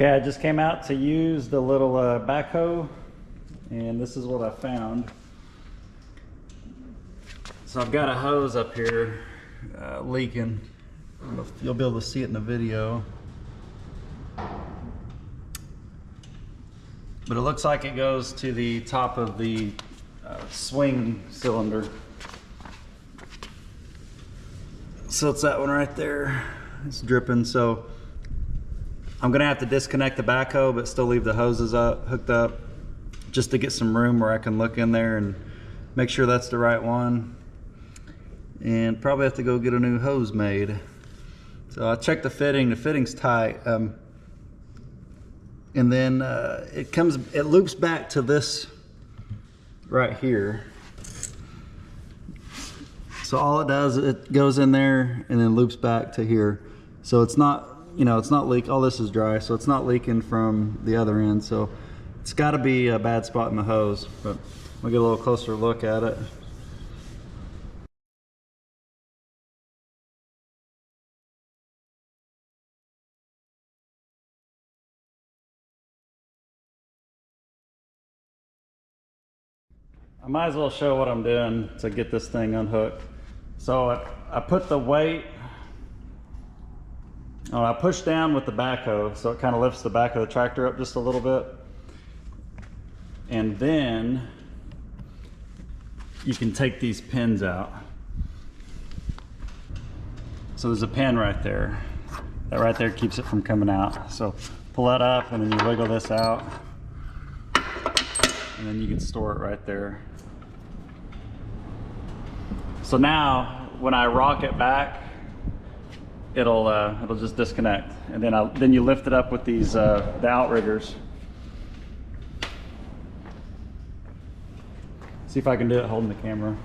Okay, I just came out to use the little backhoe, and this is what I found. So I've got a hose up here leaking. I don't know if you'll be able to see it in the video. But it looks like it goes to the top of the swing cylinder. So it's that one right there. It's dripping, so I'm gonna have to disconnect the backhoe but still leave the hoses hooked up just to get some room where I can look in there and make sure that's the right one. And probably have to go get a new hose made. So I checked the fitting's tight. And then it loops back to this right here. So all it does, it goes in there and then loops back to here. So it's not, it's not leak. All this is dry, so it's not leaking from the other end. So it's got to be a bad spot in the hose. But we'll get a little closer look at it. I might as well show what I'm doing to get this thing unhooked. So I put the weight, I push down with the backhoe, so it kind of lifts the back of the tractor up just a little bit. And then you can take these pins out. So there's a pin right there. That right there keeps it from coming out. So pull that up and then you wiggle this out. And then you can store it right there. So now when I rock it back, it'll just disconnect. And then you lift it up with these the outriggers. See if I can do it holding the camera.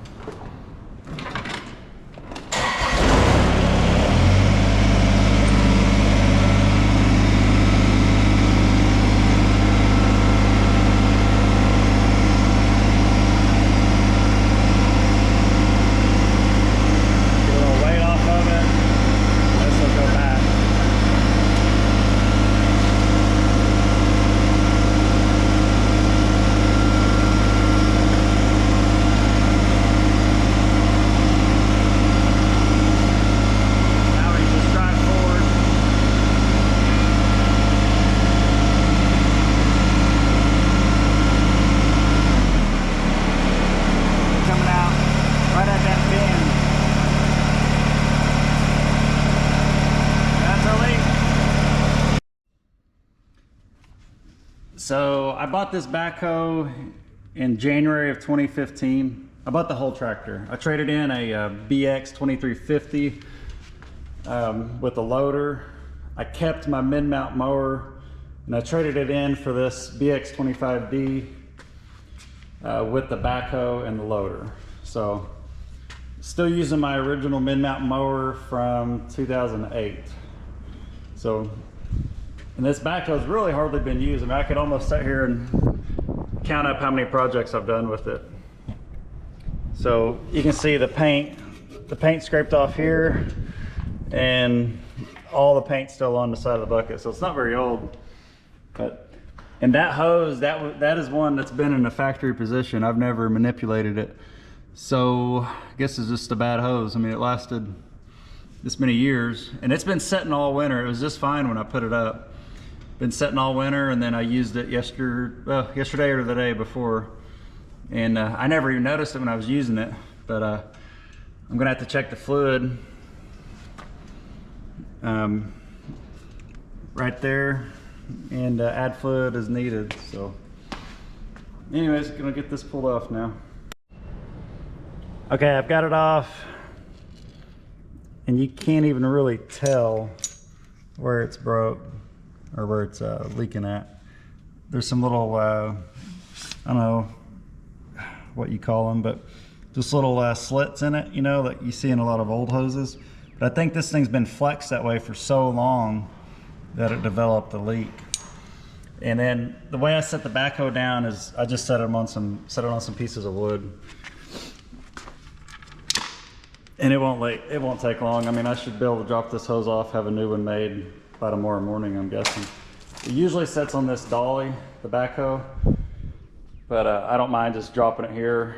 So I bought this backhoe in January of 2015. I bought the whole tractor. I traded in a BX25D with a loader. I kept my mid-mount mower and I traded it in for this BX25D with the backhoe and the loader. So still using my original mid-mount mower from 2008. And this backhoe's really hardly been used. I mean, I could almost sit here and count up how many projects I've done with it. So you can see the paint scraped off here, and all the paint still on the side of the bucket. So it's not very old. And that hose, that is one that's been in a factory position. I've never manipulated it. So I guess it's just a bad hose. I mean, it lasted this many years, and it's been setting all winter. It was just fine when I put it up. Been setting all winter, and then I used it yesterday or the day before, and I never even noticed it when I was using it. But I'm gonna have to check the fluid right there, and add fluid as needed. So anyways, gonna get this pulled off now. Okay, I've got it off, and you can't even really tell where it's broke or where it's leaking at. There's some little, I don't know what you call them, but just little slits in it, that you see in a lot of old hoses. But I think this thing's been flexed that way for so long that it developed a leak. And then the way I set the backhoe down is I just set it on some pieces of wood. And it won't take long. I mean, I should be able to drop this hose off, have a new one made by tomorrow morning, I'm guessing. It usually sits on this dolly, the backhoe, but I don't mind just dropping it here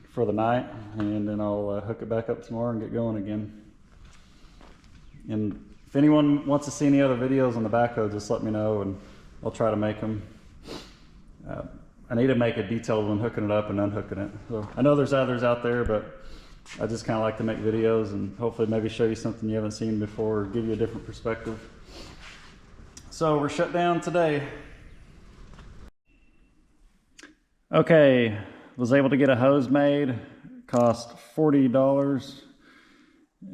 for the night, and then I'll hook it back up tomorrow and get going again. And if anyone wants to see any other videos on the backhoe, just let me know and I'll try to make them. I need to make a detailed one hooking it up and unhooking it. So I know there's others out there, but I just kind of like to make videos and hopefully maybe show you something you haven't seen before or give you a different perspective. So we're shut down today. Okay, was able to get a hose made. Cost $40,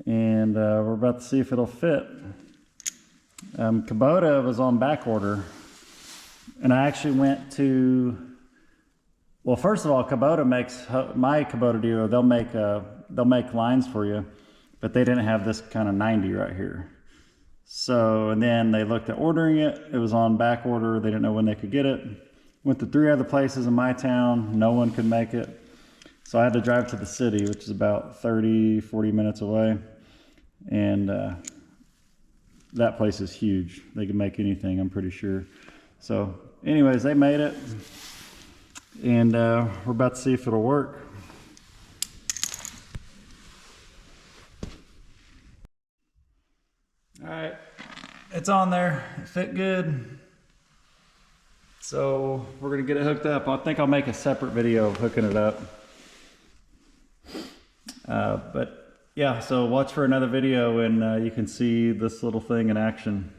and we're about to see if it'll fit. Kubota was on back order, and I actually went to, well, first of all, Kubota makes, my Kubota dealer, they'll make lines for you, but they didn't have this kind of 90 right here. So, and then they looked at ordering it. It was on back order. They didn't know when they could get it. Went to 3 other places in my town. No one could make it. So I had to drive to the city, which is about 30, 40 minutes away. And that place is huge. They can make anything, I'm pretty sure. So anyways, they made it. And we're about to see if it'll work. All right, it's on there. It fit good. So we're gonna get it hooked up. I think I'll make a separate video of hooking it up. But yeah, so watch for another video and you can see this little thing in action.